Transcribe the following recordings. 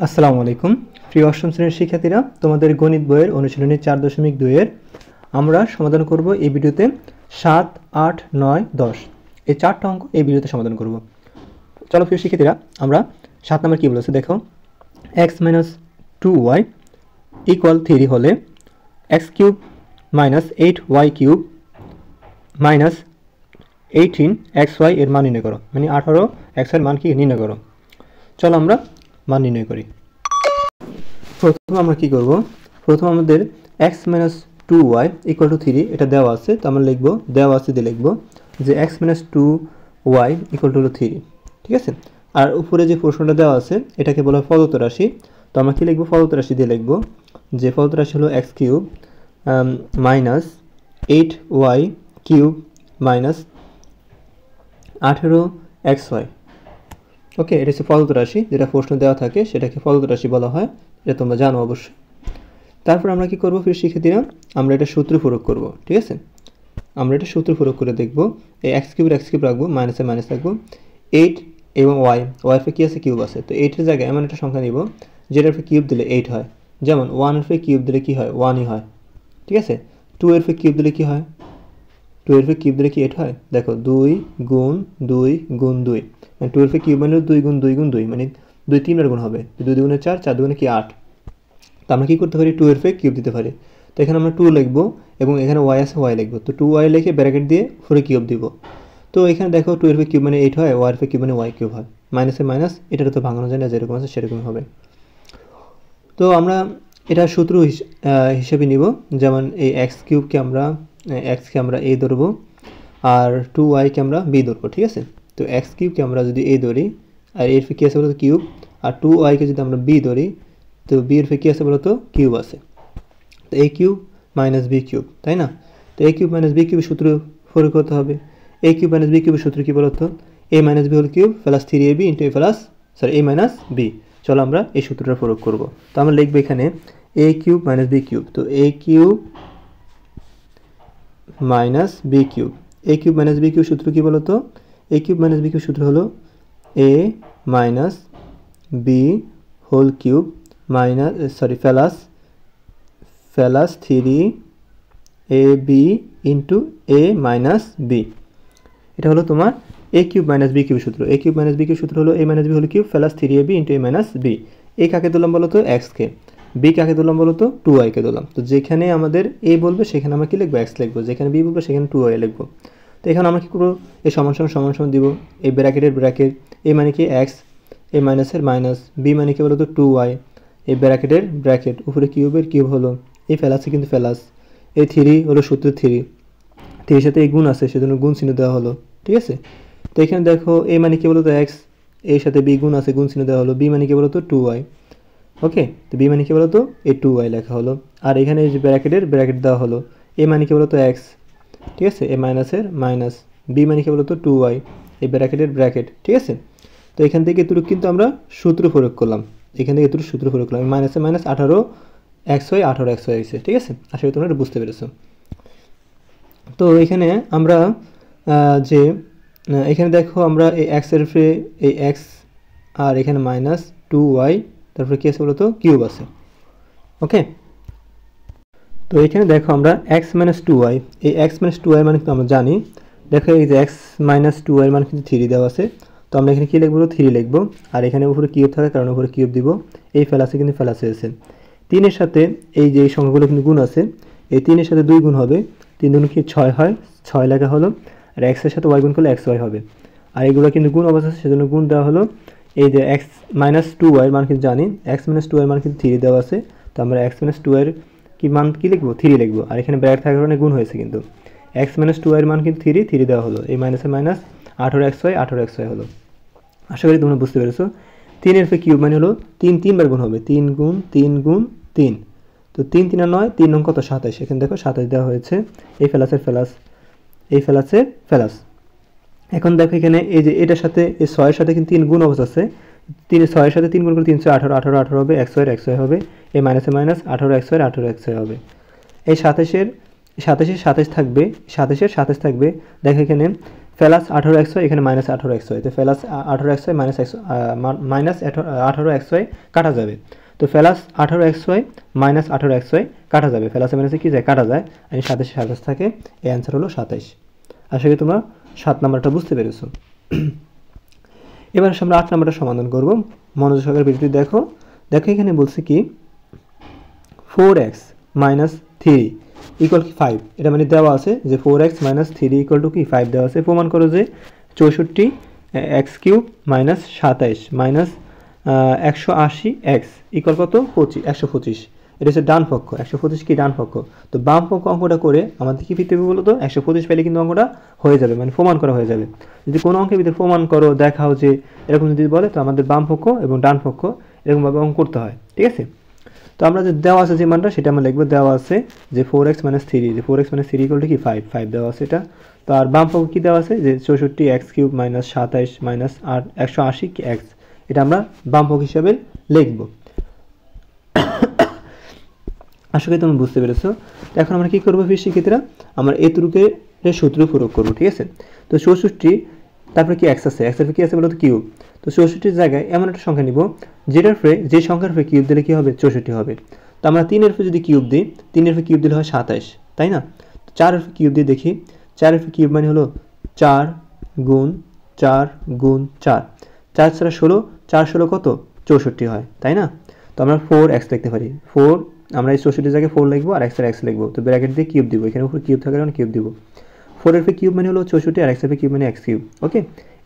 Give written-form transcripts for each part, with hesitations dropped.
আসসালামু আলাইকুম প্রিয় অষ্টম শ্রেণীর শিক্ষার্থীরা, তোমাদের গণিত বইয়ের অনুশীলনী 4.2 এর আমরা সমাধান করব এই ভিডিওতে 7, 8, 9, 10 এই চারটা অঙ্ক এই ভিডিওতে সমাধান করব। চলো প্রিয় শিক্ষার্থীরা, আমরা 7 নম্বর কি বলেছে দেখো, x - 2y = 3 হলে x³ - 8y³ - 18xy এর মান নির্ণয় করো। মানে 18x এর মান কি নির্ণয় করো। চলো আমরা মান নির্ণয় করি। প্রথম আমরা কি করব, প্রথম আমাদের x - 2y = 3 এটা দেওয়া আছে, তো আমরা লিখব দেওয়া আছে দিয়ে লিখব যে x - 2y = 3, ঠিক আছে। আর উপরে যে প্রশ্নটা দেওয়া আছে এটাকে বলা হয় প্রদত্ত রাশি, তো আমরা কি লিখব, প্রদত্ত রাশি দিয়ে লিখব যে প্রদত্ত রাশি হলো x³ - 8y³ - 18xy। ওকে, এটা হচ্ছে প্রদত্ত রাশি, যেটা প্রশ্ন দেওয়া থাকে সেটাকে প্রদত্ত রাশি বলা হয়, এটা তোমরা জানো অবশ্যই। তারপর আমরা কি করব প্রিয় শিক্ষার্থীরা, আমরা এটা সূত্র প্রয়োগ করব, ঠিক আছে। আমরা এটা সূত্র প্রয়োগ করে দেখব, এই x³ রাখবো, মাইনাসে মাইনাস রাখবো, 8 এবং y এর কি আছে, কিউব আছে, তো 8 এর জায়গায় এমন একটা সংখ্যা নিব যেটার কিউব দিলে 8 হয়। যেমন 1 এর কিউব দিলে কি হয়, 1ই হয়, ঠিক আছে। 2 এর কিউব দিলে কি হয়, 2 এর কিউব দিলে কি 8 হয়। দেখো 2 গুণ 2 গুণ 2, মানে 2 এর কিউব মানে 2 গুণ 2 গুণ 2, মানে 2 3 বার গুণ হবে, 2 2 4, 4 2 কি 8। তো আমরা কি করতে পারি, 2 এর কিউব দিতে পারি। তো এখানে আমরা 2 লিখবো এবং এখানে y আছে, y লিখবো, তো 2y লিখে ব্র্যাকেট দিয়ে ফোরে কিউব দিব। তো এখানে দেখো 2 এর কিউব মানে 8 হয়, y এর কিউব মানে y কিউব হয়, মাইনাসে মাইনাস, এটা তো ভাঙানো যায় না, যেরকম আছে সেরকম হবে। তো আমরা এটা সূত্র হিসেবে নিব, যেমন এই x³ কে আমরা a ধরবো আর 2y কে আমরা b ধরবো, ঠিক আছে। তো x³ কে আমরা যদি a ধরি আর এর কি আছে বলতো কিউব, আর 2y কে যদি আমরা b ধরি তো b এর কি আছে বলতো কিউব আছে, তো a³ - b³, তাই না। তো a³ - b³ সূত্র প্রয়োগ করতে হবে। a³ - b³ সূত্র কি বলতো, a - b whole cube plus 3ab into a - b। চলো আমরা এই সূত্রটা প্রয়োগ করব। তো আমরা লিখব এখানে a³ - b³, তো a³ - b³ a³ - b³ সূত্র কি বলতো, a³ - b³ সূত্র হলো a - b whole cube plus 3ab into a - b। এটা হলো তোমার a³ - b³ সূত্র। a³ - b³ সূত্র হলো a - b whole cube plus 3ab into a - b। a কাকে দিলাম বলতো, x কে, b কাকে দিলাম বলতো 2y কে দিলাম। তো যেখানে আমাদের a বলবে সেখানে আমরা কি লিখবো, x লিখবো, যেখানে b বলবে সেখানে 2y লিখবো। তো এখানে আমরা কি করবো, এই সমান সমান দিব, এই ব্র্যাকেটের ব্র্যাকেট, a মানে কি x, a মাইনাসের মাইনাস, b মানে কি বলতো 2y, এই ব্র্যাকেটের ব্র্যাকেট, উপরে কিউবের কিউব হলো, এই ফেলাসে কিন্তু ফেলাস, এই 3 হলো সূত্র 3 এর সাথে এই গুণ আছে সেজন্য গুণ চিহ্ন দেওয়া হলো, ঠিক আছে। তো এখানে দেখো a মানে কি বলতো x, এর সাথে b গুণ আছে, গুণ চিহ্ন দেওয়া হলো, b মানে কি বলতো 2y। ওকে, তো b মানে কি বলতো এই 2y লেখা হলো, আর এখানে এই যে ব্র্যাকেটের ব্র্যাকেট দেওয়া হলো, a মানে কি বলতো x, ঠিক আছে, a মাইনাসের মাইনাস, b মানে কি বলতো 2y, এই ব্র্যাকেটের ব্র্যাকেট, ঠিক আছে। তো এখান থেকে এতটুকু কিন্তু আমরা সূত্র প্রয়োগ করলাম, এখান থেকে এতটুকু সূত্র প্রয়োগ করলাম, মাইনাসে মাইনাস 18xy হয়েছে, ঠিক আছে। আশা করি তোমরা এটা বুঝতে পেরেছো। তো এখানে আমরা যে এখানে দেখো আমরা এই x এর উপরে এই x আর এখানে মাইনাস 2y, তারপরে কি আছে বলতো কিউব আছে, ওকে। তো এখানে দেখো আমরা x - 2y, এই x - 2y মানে কিন্তু আমরা জানি, দেখো এই যে x - 2y মানে কিন্তু 3 দেওয়া আছে, তো আমরা এখানে কি লিখবো, 3 লিখবো, আর এখানে উপরে কিউব থাকার কারণে উপরে কিউব দিব, এই ফেলাসে কিন্তু ফেলাসে আছে, 3 এর সাথে এই যে সংখ্যাগুলো কিন্তু গুণ আছে, এই 3 এর সাথে 2 গুণ হবে, 3 দুগুণ কি 6 হয়, 6 লেখা হলো, আর x এর সাথে y গুণ করলে xy হবে, আর এগুলো কিন্তু গুণ অবস্থা আছে সেজন্য গুণ দেওয়া হলো। এই যে x - 2y মান কিন্তু জানি, x - 2y মান কিন্তু 3 দেওয়া আছে, তো আমরা x - 2y এর কি মান কি লিখবো, 3 লিখবো, আর এখানে ব্র্যাকেট থাকার কারণে গুণ হয়েছে, কিন্তু x - 2y এর মান কিন্তু 3 দেওয়া হলো, এই মাইনাসে মাইনাস 18xy হলো। আশা করি তোমরা বুঝতে পেরেছো। 3 এর কিউব মানে হলো 3 বার গুণ হবে, 3 গুণ 3 গুণ 3, তো 3 3 আর 9, 3 নং কত 27, এখানে দেখো 27 দেওয়া হয়েছে, এই ফেলাসের ফেলাস, এই ফেলাসের ফেলাস। এখন দেখো এখানে এই যে এটার সাথে এই 6 এর সাথে কিন্তু 3 গুণ অবস্থা আছে, 3 6 এর সাথে 3 গুণ করলে 318, 18 হবে, xy হবে, এই মাইনাসে মাইনাস 18xy হবে। এই 27 এর 27 থাকবে, 27 এর 27 থাকবে, দেখো এখানে প্লাস 18x হয়, এখানে মাইনাস 18x হয়, তো প্লাস 18x হয় মাইনাস 18x হয় কাটা যাবে, তো প্লাস 18x হয় মাইনাস 18x হয় কাটা যাবে, প্লাসে মাইনাসে কি যায় কাটা যায়, আর 27 27 থাকে, এই অ্যান্সার হলো 27। আশা করি তোমরা 7 নাম্বারটা বুঝতে পেরেছো। এবার আমরা 8 নাম্বারটা সমাধান করব, মনোযোগ সহকারে ভিডিওটি দেখো। দেখো এখানে বলছে কি 4x মাইনাস 3 ইকুয়াল কি 5, এটা মানে দেওয়া আছে যে 4x মাইনাস 3 ইকুয়াল টু কি 5 দেওয়া আছে। প্রমাণ করো যে 64 x cube minus 27 minus 180 x equal কত 125, এটা হচ্ছে ডান পক্ষ, 125 কি ডান পক্ষ। তো বাম পক্ষ অঙ্কটা করে আমাদের কি পেতে হবে বলো তো, 125 পেলে কিন্তু অঙ্কটা হয়ে যাবে, মানে প্রমাণ করা হয়ে যাবে। যদি কোনো অঙ্কের ভিতরে প্রমাণ করো দেখাও যে এরকম যদি বলে, তো আমাদের বাম পক্ষ এবং ডান পক্ষ এরকমভাবে অঙ্ক করতে হয়, ঠিক আছে। তো আমরা যে দেওয়া আছে যে মানটা সেটা আমরা লিখবো, দেওয়া আছে যে 4x মাইনাস 3, যে 4x মাইনাস 3 ইকুয়াল টু কি 5 দেওয়া আছে এটা। তো আর বাম পক্ষ কি দেওয়া আছে যে 64 x cube minus 27 minus 180 x, এটা আমরা বাম পক্ষ হিসাবে লিখবো। আশা করি তোমরা বুঝতে পেরেছো। তো এখন আমরা কি করবো ফির শিক্ষার্থীরা, আমরা এতটুকের সূত্র প্রয়োগ করবো, ঠিক আছে। তো 64 তারপরে কি x আছে, x এর কি আছে বলো তো কিউব। তো 64 জায়গায় এমন একটা সংখ্যা নিব যেটার উপরে যে সংখ্যার উপরে কিউব দিলে কি হবে 64 হবে। তো আমরা 3 এর উপরে যদি কিউব দিই, 3 এর উপরে কিউব দিলে হয় 27, তাই না। 4 এর উপরে কিউব দিয়ে দেখি, 4 এর উপরে কিউব মানে হলো 4 গুণ 4 গুণ 4, 4 ছাড়া 16, 4 16 কত 64 হয়, তাই না। তো আমরা 4x লিখতে পারি, 4 আমরা এই 64 জায়গায় 4 লিখবো আর x এর x লিখবো, তো ব্র্যাকেট দিয়ে কিউব দিব, এখানে উপরে কিউব থাকার কারণে কিউব দিব। 4 এর কিউব মানে হলো 64 আর x এর কিউব মানে x কিউব, ওকে।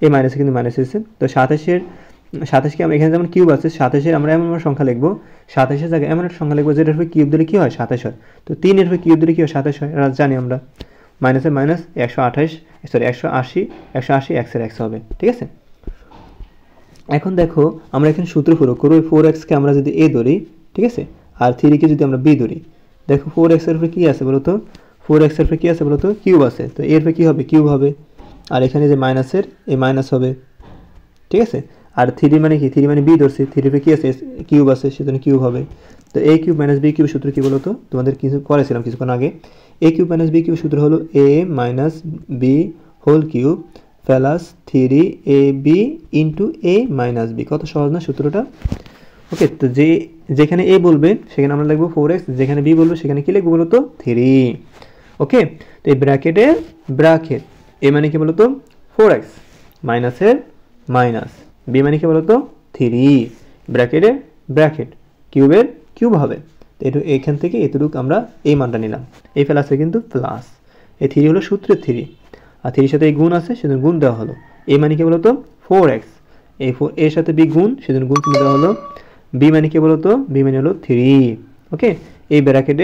এই মাইনাসে কিন্তু মাইনাস এসেছে, তো 27 কে আমরা এখানে যেমন কিউব আছে 27 এর আমরা এমন সংখ্যা লিখবো, 27 এর জায়গায় এমন একটা সংখ্যা লিখবো যেটার উপরে কিউব দিলে কি হয় 27 হয়। তো 3 এর উপরে কিউব দিলে কি হয় 27 হয়, এটা জানি আমরা। মাইনাসে মাইনাস 180 x এর x হবে, ঠিক আছে। এখন দেখো আমরা এখানে সূত্র প্রয়োগ করব, ওই 4x কে আমরা যদি a ধরি, ঠিক আছে, আর 3 কে যদি আমরা b ধরি, দেখো 4x এর উপরে কি আছে বলো তো, 4x এর উপরে কি আছে বলো তো কিউব আছে, তো এর উপরে কি হবে কিউব হবে, আর এখানে যে মাইনাসের এই মাইনাস হবে, ঠিক আছে। আর 3 মানে কি, 3 মানে b ধরছি, 3 এর উপরে কি আছে কিউব আছে, সেজন্য কিউব হবে। তো a cube minus b cube সূত্র কি বলো তো, তোমাদের কিছু করেছিলাম কিছুক্ষণ আগে। a cube minus b cube সূত্র হলো a minus b whole cube plus 3ab into a minus b। কত সহজ না সূত্রটা, ওকে। তো যেখানে a বলবে সেখানে আমরা লিখবো 4x, যেখানে b বলবে সেখানে কি লিখবো বলো তো 3, ওকে। তো এই ব্র্যাকেট a মানে কি বলো তো 4x মাইনাসের মাইনাস, b মানে কি বলো তো 3, ব্র্যাকেট কিউবের কিউব হবে। তো এখান থেকে এতটুকু আমরা এই মানটা নিলাম, এই প্লাসে কিন্তু প্লাস, এই 3 হলো সূত্রের 3, আর 3 এর সাথে এই গুণ আছে সেজন্য গুণ দেওয়া হলো। a মানে কি বলতো 4x, এই 4 এর সাথে b গুণ সেজন্য গুণ চিহ্ন দেওয়া হলো। b মানে কি বলতো, b মানে হলো 3, ওকে। এই ব্র্যাকেট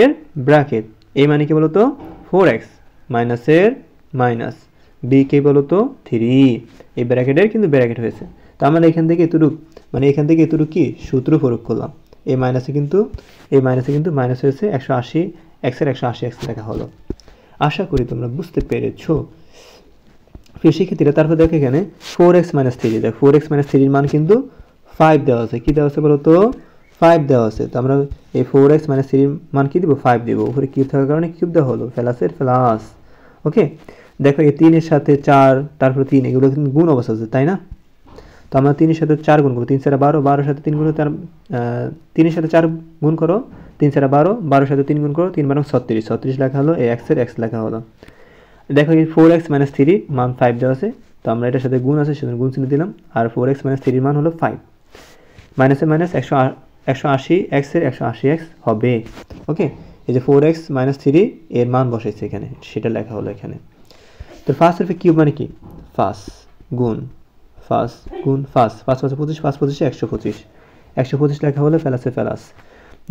a মানে কি বলতো 4x মাইনাসের মাইনাস, b কে বলতো 3, এই ব্র্যাকেটের কিন্তু ব্র্যাকেট হয়েছে। তো আমরা এখান থেকে এতটুকু কি সূত্র প্রয়োগ করলাম, এই মাইনাসে কিন্তু মাইনাস হয়েছে 180 x এর 180 x লেখা হলো। আশা করি তোমরা বুঝতে পেরেছো। শিক্ষার্থীরা তারপর দেখো এখানে 4x মাইনাস 3, দেখো 4x মাইনাস 3 এর মান কিন্তু 5 দেওয়া আছে, কি দেওয়া আছে বলো তো 5 দেওয়া আছে। তো আমরা এই 4x মাইনাস 3 এর মান কি দিব 5 দিব, উপরে কিউব থাকার কারণে কিউব দেওয়া হলো, প্লাসের প্লাস, ওকে। দেখো এই 3 এর সাথে 4 তারপর 3 এগুলো কিন্তু গুণ অবস্থা আছে, তাই না। তো আমরা 3 এর সাথে 4 গুণ করব, 3 4 12, 12 এর সাথে 3 গুণ, 3 এর সাথে 4 গুণ করো, 3 4 12, 12 এর সাথে 3 গুণ করো, 3 12 36 লেখা হলো, এই x এর x লেখা হলো। দেখো এই 4x মাইনাস 3 মান 5 দেওয়া আছে, তো আমরা এটার সাথে গুণ আছে সেজন্য গুণ চিহ্ন দিলাম, আর 4x মাইনাস 3 মান হলো 5, মাইনাসে মাইনাস 180 x এর 180 x হবে, ওকে। এই যে 4x মাইনাস 3 এর মান বসাইছে এখানে, সেটা লেখা হলো এখানে। তো ফার্স্ট এর কিউব মানে কি, ফার্স্ট গুণ 5 5 5 25, 5 25 125 লেখা হলো, প্লাসে প্লাস।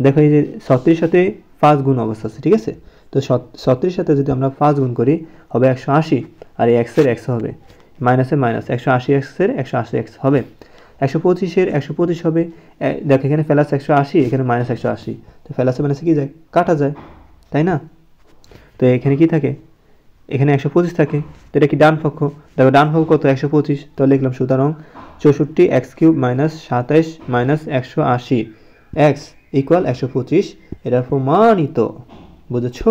দেখো এই যে 36 সাথে 5 গুণ অবস্থা আছে, ঠিক আছে। তো 36 সাথে যদি আমরা 5 গুণ করি হবে 180, আর এই x এর x হবে, মাইনাসে মাইনাস 180 x এর 180 x হবে, 125 এর 125 হবে। দেখো এখানে প্লাস 180, এখানে মাইনাস 180, তো প্লাসে মাইনাসে কি যায় কাটা যায়, তাই না। তো এখানে কি থাকে, এখানে 125 থাকে, তো এটা কি ডান পক্ষ, দেখো ডান পক্ষ কত 125, তো লিখলাম সুতরাং 64 x cube minus 27 minus 180 x equal 125, এটা প্রমাণিত, বুঝেছো।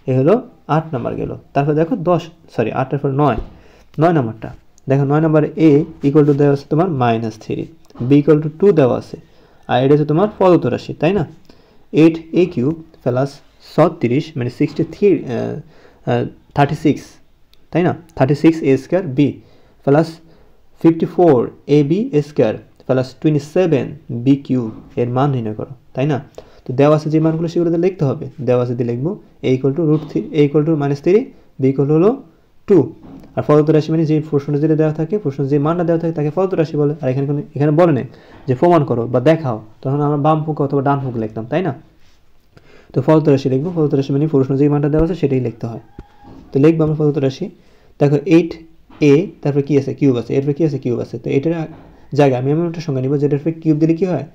এ হলো 8 নাম্বার গেল। তারপর দেখো 8 এর পর 9, 9 নাম্বারটা দেখো 9 নাম্বার a ইকুয়াল টু দেওয়া আছে তোমার -3, b ইকুয়াল টু 2 দেওয়া আছে, আর এটা হচ্ছে তোমার প্রদত্ত রাশি, তাই না? 8a কিউব প্লাস 36 মানে 36, তাই না? 36a square b plus 54ab square plus 27b cube এর মান নির্ণয় করো, তাই না? তো দেওয়া আছে যে মানগুলো সেগুলোতে লিখতে হবে। দেওয়া আছে দিয়ে লিখবো a equal to √3, a equal to -3, b equal to হলো 2। আর প্রদত্ত রাশি মানে যে প্রশ্ন যেটা দেওয়া থাকে, প্রশ্ন যে মানটা দেওয়া থাকে তাকে প্রদত্ত রাশি বলে। আর এখানে বলে নেই যে প্রমাণ করো বা দেখাও, তখন আমরা বাম পক্ষ অথবা ডান পক্ষ লিখতাম, তাই না? তো প্রদত্ত রাশি লিখবো, প্রদত্ত রাশি মানে প্রশ্ন যে মানটা দেওয়া আছে সেটাই লিখতে হয়। তো লিখবো আমরা প্রদত্ত রাশি। দেখো 8a তারপরে কি আছে, কিউব আছে, এরপরে কি আছে, কিউব আছে। তো এটার জায়গায় আমি এমন একটা সংখ্যা নিব যেটার পরে কিউব দিলে কি হয়,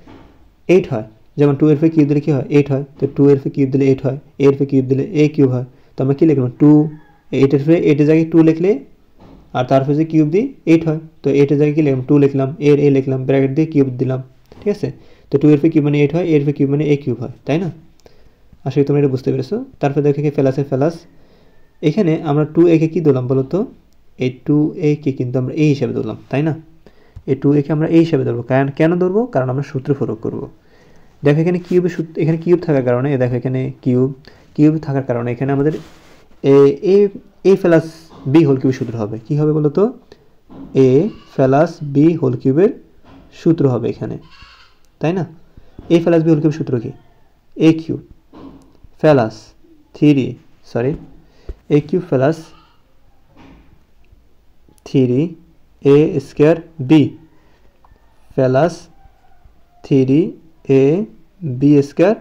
8 হয়। যেমন 2 এর পরে কিউব দিলে কি হয়, 8 হয়। তো 2 এর পরে কিউব দিলে 8 হয়, এর পরে কিউব দিলে a কিউব হয়। তো আমরা কি লিখলাম, 2, 8 এর পরে 8 এর জায়গায় 2 লিখলে আর তারপরে যে কিউব দিই 8 হয়। তো 8 এর জায়গায় কি লিখলাম, 2 লিখলাম, এর a লিখলাম, ব্র্যাকেট দিয়ে কিউব দিলাম, ঠিক আছে? তো 2 এর পরে কিউব মানে 8 হয়, এর পরে কিউব মানে a কিউব হয়, তাই না? আশা করি তোমরা এটা বুঝতে পেরেছো। তারপরে দেখো কি ফেলাসের ফেলাস, এখানে আমরা 2a কে কি দিলাম বলো তো, এই 2a কে কিন্তু আমরা a হিসাবে ধরলাম, তাই না? এই 2a কে আমরা a হিসাবে ধরবো, কারণ কেন ধরবো, কারণ আমরা সূত্র প্রয়োগ করব। দেখো এখানে কিউবের সূত্র, এখানে কিউব থাকার কারণে, দেখো এখানে কিউব থাকার কারণে এখানে আমাদের a প্লাস b হোল কিউবের সূত্র হবে। কি হবে বলো তো, a প্লাস b হোল কিউবের সূত্র হবে এখানে, তাই না? a প্লাস b হোল কিউবের সূত্র কি, a cube plus 3 a cube plus 3a square b plus 3ab square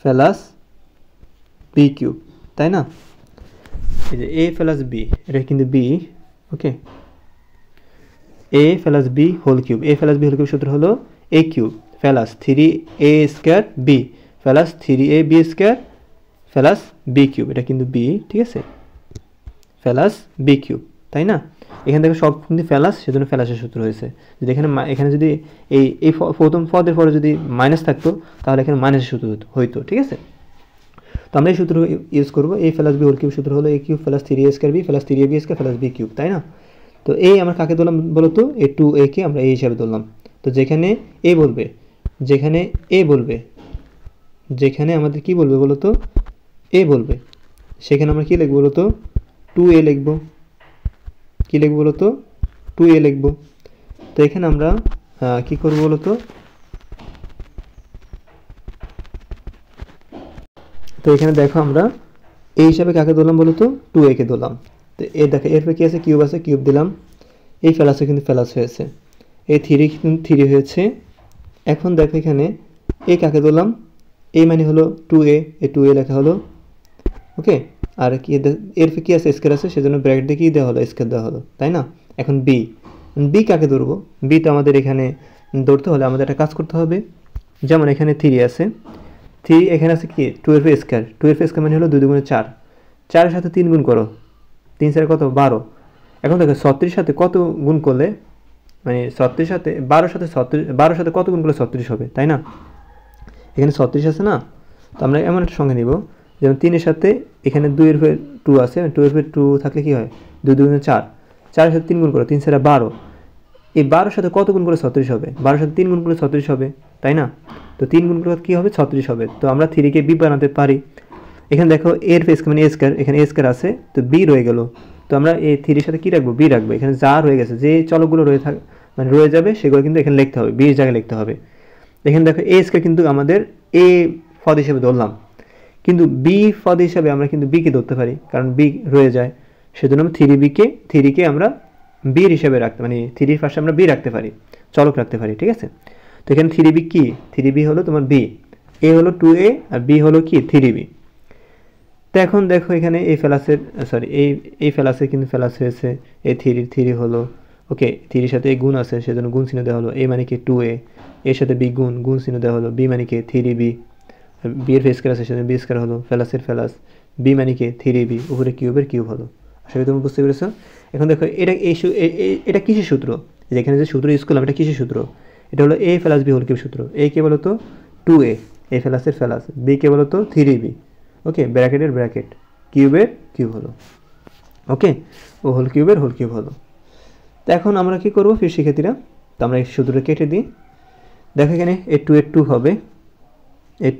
plus b cube, তাই না? এই যে a প্লাস b, এটা কিন্তু b, okay, a plus b whole cube, a plus b whole cube সূত্র হলো a cube plus 3a square b plus 3ab square plus b cube, এটা কিন্তু b, ঠিক আছে, প্লাস b কিউব, তাই না? এখানে দেখো সব কিন্তু প্লাস, সেজন্য প্লাসের সূত্র হয়েছে। যদি এখানে যদি এই প্রথম পদের পরে যদি মাইনাস থাকতো তাহলে এখানে মাইনাসের সূত্র হইতো, ঠিক আছে? তো আমরা এই সূত্র ইউজ করবো, a plus b whole cube সূত্র হলো a cube plus 3a square b plus 3ab square plus b cube, তাই না? তো এই আমরা কাকে ধরলাম বলো তো, এই 2a কে আমরা a হিসাবে ধরলাম। তো যেখানে আমাদের কি বলবে বলো তো, a বলবে, সেখানে আমরা কি লিখবো বলো তো, 2a লিখবো। কি লিখবো বলো তো, 2a লিখবো। তো এখানে আমরা কি করবো বলো তো, তো এখানে দেখো আমরা এই হিসাবে কাকে ধরলাম বলো তো, 2a কে ধরলাম। তো দেখো এরপরে কি আছে, কিউব আছে, কিউব দিলাম। এই ফেলাসে কিন্তু ফেলাস হয়েছে, এই 3 কিন্তু 3 হয়েছে। এখন দেখো এখানে a কাকে ধরলাম, a মানে হলো 2a, এই 2a লেখা হলো, ওকে। আর কি এরপরে কি আছে, স্কয়ার আছে, সেজন্য ব্র্যাকেট দিয়ে কি দেওয়া হলো, স্কয়ার দেওয়া হলো, তাই না? এখন b কাকে ধরবো, b তো আমাদের এখানে ধরতে হলে আমাদের একটা কাজ করতে হবে। যেমন এখানে 3 আছে, 3 এখানে আছে কি 12 স্কয়ার, 12 স্কয়ার মানে হলো 2 দুগুণে 4, 4 এর সাথে 3 গুণ করো, 3 4 কত 12। এখন দেখো 36 সাথে কত গুণ করলে, মানে 36 সাথে 12 সাথে 12 সাথে কত গুণ করলে 36 হবে, তাই না? এখানে 36 আছে না, তো আমরা এমন একটা সংখ্যা নিব, যেমন 3 এর সাথে এখানে 2 এর উপরে 2 আছে, 2 এর উপরে 2 থাকলে কি হয়, 2 দুগুণে 4, 4 এর সাথে 3 গুণ করো, 3 4 12, এই 12 সাথে কত গুণ করে 36 হবে, 12 সাথে 3 গুণ করে 36 হবে, তাই না? তো 3 গুণ করে কি হবে, 36 হবে। তো আমরা 3 কে b বানাতে পারি। এখানে দেখো এর স্কয়ার মানে a স্কয়ার, এখানে a স্কয়ার আছে, তো b রয়ে গেল। তো আমরা এই 3 এর সাথে কি রাখবো, b রাখবো। এখানে যা রয়ে গেছে, যে চলকগুলো রয়ে যাবে সেগুলো কিন্তু এখানে লিখতে হবে, b এর জায়গায় লিখতে হবে। এখানে দেখো a স্কয়ার কিন্তু আমাদের a পদ হিসেবে ধরলাম, কিন্তু b পদ হিসেবে আমরা কিন্তু b কে ধরতে পারি, কারণ b রয়ে যায়, সেজন্য আমরা 3 কে আমরা b এর হিসেবে রাখতে, মানে 3 এর পাশে আমরা b রাখতে পারি, চলক রাখতে পারি, ঠিক আছে? তো এখানে 3b কি, 3b হলো তোমার b, a হলো 2a আর b হলো কি 3b। তো এখন দেখো এখানে এই ফেলাসের এই ফেলাসের কিন্তু ফেলাস হয়েছে, এই 3 হলো, ওকে, 3 এর সাথে a গুণ আছে, সেজন্য গুণ চিহ্ন দেওয়া হলো, a মানে কি 2a, এর সাথে b গুণ চিহ্ন দেওয়া হলো, b মানে কি 3b, b এর স্কয়ার আছে সেজন্য b স্কয়ার হলো, ফেলাসের ফেলাস, b মানে কি 3b, উপরে কিউবের কিউব হলো। আশা করি তুমি বুঝতে পেরেছো। এখন দেখো এটা কিসের সূত্র, যেখানে যে সূত্র ইউজ করলাম এটা কিসের সূত্র, এটা হলো a plus b whole cube সূত্র। a কে বলো তো 2a, a ফেলাসের ফেলাস, b কে বলো তো 3b, ওকে, ব্র্যাকেটের ব্র্যাকেট, কিউবের কিউব হলো, ওকে। ও হোল কিউব হলো। তো এখন আমরা কি করব প্রিয় শিক্ষার্থীরা, তো আমরা এই সূত্রটা কেটে দিই। দেখো এখানে এর টু হবে, এর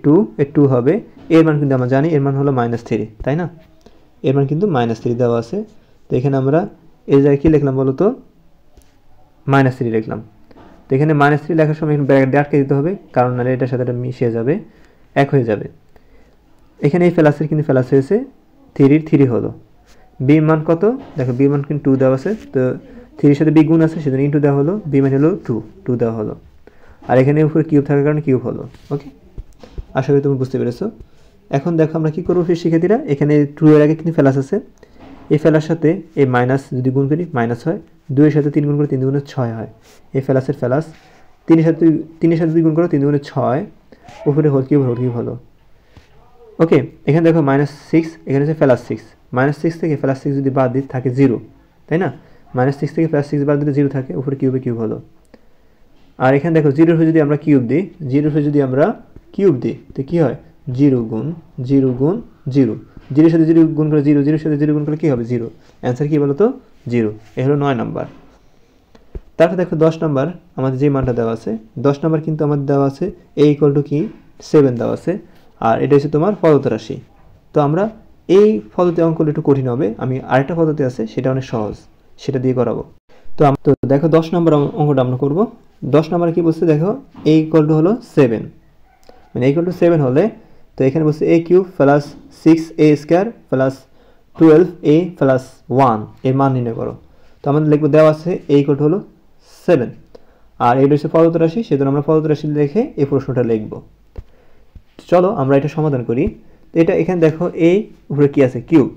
টু হবে, এর মান কিন্তু আমরা জানি, এর মান হলো -3, তাই না? এর মান কিন্তু -3 দেওয়া আছে। তো এখানে আমরা এই জায়গায় কী লিখলাম বলো তো, -3 লিখলাম। তো এখানে -3 লেখার সময় ব্র্যাকেট দিয়ে আটকে দিতে হবে, কারণ নাহলে এটার সাথে এটা মিশিয়ে যাবে, এক হয়ে যাবে। এখানে এই ফেলাসের কিন্তু ফেলাস হয়েছে 3 হলো। বি মান কত, দেখো বি মান কিন্তু 2 দেওয়া আছে, তো 3-এর সাথে বি গুণ আছে, সেজন্য ইন্টু দেওয়া হলো, বি মান হলো 2 দেওয়া হলো। আর এখানে উপরে কিউব থাকার কারণে কিউব হলো। ওকে, আশা করি তুমি বুঝতে পেরেছো। এখন দেখো আমরা কী করবো ফির শিক্ষার্থীরা, এখানে 2 এর আগে কিন্তু ফেলাস আছে, এই ফেলার সাথে এই মাইনাস যদি গুণ করি মাইনাস হয়, 2-এর সাথে 3 গুণ করে 3 দুগুণে 6 হয়, এই ফেলাসের ফেলাস। 3-এর সাথে 2 গুণ করো 3 দুগুণে 6, উপরে হোল কিউব হলো। ওকে, এখানে দেখো -6, এখানে হচ্ছে ফেলাস 6, -6 থেকে ফেলাস 6 যদি বাদ দিই থাকে 0, তাই না? -6 থেকে ফেলাস 6 বাদ দিলে 0 থাকে, উপরে কিউব হলো। আর এখানে দেখো 0-এর উপরে যদি আমরা কিউব দিই, 0-এর উপরে যদি আমরা কিউব দিই তো কী হয়, 0 গুণ 0 গুণ 0, 0-এর সাথে 0 গুণ করে 0, 0-এর সাথে 0 গুণ করলে কী হবে 0, অ্যান্সার কী বলো তো 0। এ হলো 9 নাম্বার। তারপর দেখো 10 নাম্বার আমাদের যে মানটা দেওয়া আছে, 10 নাম্বার কিন্তু আমাদের দেওয়া আছে a = কি 7 দেওয়া আছে, আর এটা হচ্ছে তোমার পদার্থ রাশি। তো আমরা এই পদ্ধতি অঙ্ক করলে একটু কঠিন হবে, আমি আরেকটা পদ্ধতি আছে সেটা অনেক সহজ, সেটা দিয়ে করাবো। তো দেখো 10 নম্বর অঙ্কটা আমরা করব। 10 নম্বরে কি বলছে দেখো, a = হলো 7, মানে a = 7 হলে, তো এখানে বলছে a³ + 6a² + 12a + 1 এর মান নির্ণয় করো। তো আমাদের লিখবো দেওয়া আছে a = হলো 7, আর এটা হচ্ছে পদার্থ রাশি, সেজন্য আমরা পদার্থ রাশি লিখে এই প্রশ্নটা লিখব। চলো আমরা এটা সমাধান করি। তো এটা এখানে দেখো a উপরে কি আছে কিউব,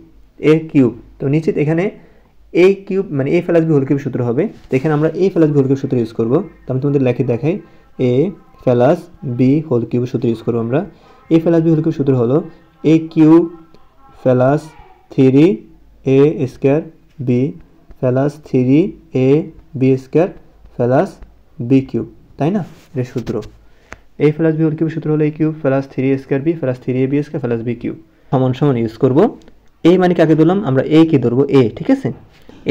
a³, তো নিচে এখানে a³ মানে a + b হোল কিউব সূত্র হবে। তো এখানে আমরা a + b হোল কিউব সূত্র ইউজ করব। তো আমি তোমাদের লিখে দেখাই, a + b হোল কিউব সূত্র ইউজ করব আমরা। a + b হোল কিউব সূত্র হলো a³ + 3a² b + 3ab² + b³, তাই না? এর সূত্র a + b হোল কিউব সূত্র হলো a³ + 3a² b + 3ab² + b³ সমান ইউজ করব। a মানে কাকে ধরলাম আমরা, a কে ধরবো, a, ঠিক আছে?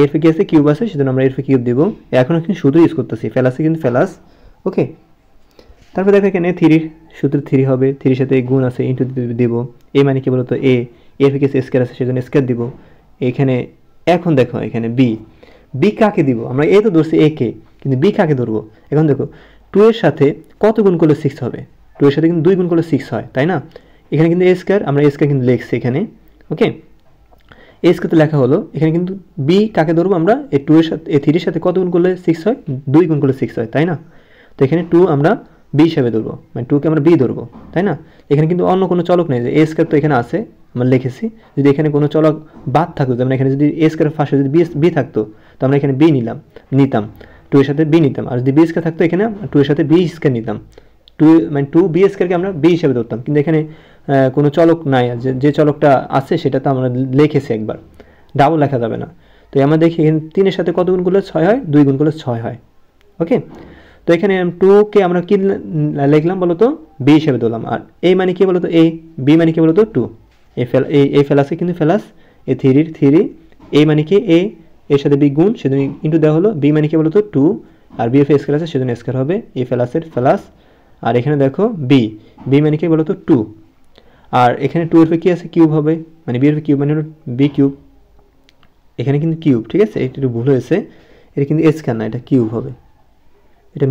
এর কি আছে কিউব আছে, সেজন্য আমরা এর কিউব দেব। এখন কিন্তু সূত্র ইউজ করতেছি, ফেলাসে কিন্তু ফেলাস। ওকে, তারপর দেখো এখানে 3 সূত্র 3 হবে, 3 এর সাথে গুণ আছে, ইনটু দেব। a মানে কি বলতো a, এর কি আছে স্কয়ার আছে, সেজন্য স্কয়ার দিব। এখানে এখন দেখো এখানে b কাকে দিব আমরা, a তো ধরছি a কে, কিন্তু b কাকে ধরবো। এখন দেখো 2 এর সাথে কত গুণ করলে 6 হবে, 2 এর সাথে কিন্তু 2 গুণ করলে 6 হয়, তাই না? এখানে কিন্তু a স্কয়ার, আমরা a স্কয়ার কিন্তু লিখছি এখানে। ওকে, a স্কয়ার তো লেখা হলো, এখানে কিন্তু b কাকে ধরবো আমরা, এই 2 এর সাথে এই 3 এর সাথে কত গুণ করলে 6 হয়, 2 গুণ করলে 6 হয়, তাই না? তো এখানে 2 আমরা b হিসাবে ধরবো, মানে 2 কে আমরা b ধরবো, তাই না? এখানে কিন্তু অন্য কোনো চলক নেই, যে a স্কয়ার তো এখানে আছে আমরা লিখেছি, যদি এখানে কোনো চলক বাদ থাকতো, যেমন এখানে যদি a স্কয়ার পাশে যদি b থাকতো, তো আমরা এখানে b নিতাম, 2 এর সাথে b নিতাম, আর যদি b স্কয়ার থাকতো এখানে 2 এর সাথে b স্কয়ার নিতাম, 2 মানে 2b স্কয়ারকে আমরা b হিসাবে ধরতাম, কিন্তু এখানে কোনো চলক নাই, যে চলকটা আছে সেটা তো আমরা লিখেছি একবার, ডাবল লেখা যাবে না। তো আমরা দেখি এখানে 3 এর সাথে কত গুণ করলে 6 হয়, 2 গুণ করলে 6 হয়। ওকে, তো এখানে 2 কে আমরা কি লিখলাম বলো তো, b হিসাবে ধরলাম, আর a মানে কি বলো তো a, b মানে কি বলো তো 2, এই ফেলাসে কিন্তু ফেলাস, এই 3 a মানে কি a, এর সাথে b গুণ, সেজন্য ইনটু দেওয়া হলো, b মানে কি বলো তো 2, আর b এর স্কয়ার আছে সেজন্য স্কয়ার হবে, এই ফেলাসের ফেলাস। আর এখানে দেখো b মানে কি বলো তো 2, আর এখানে 2 এর কি আছে কিউব হবে, মানে b এর কিউব মানে হলো b³, এখানে কিন্তু কিউব, ঠিক আছে? এটা একটু ভুল হয়েছে, এটা কিন্তু স্কয়ার না, এটা কিউব হবে, এটা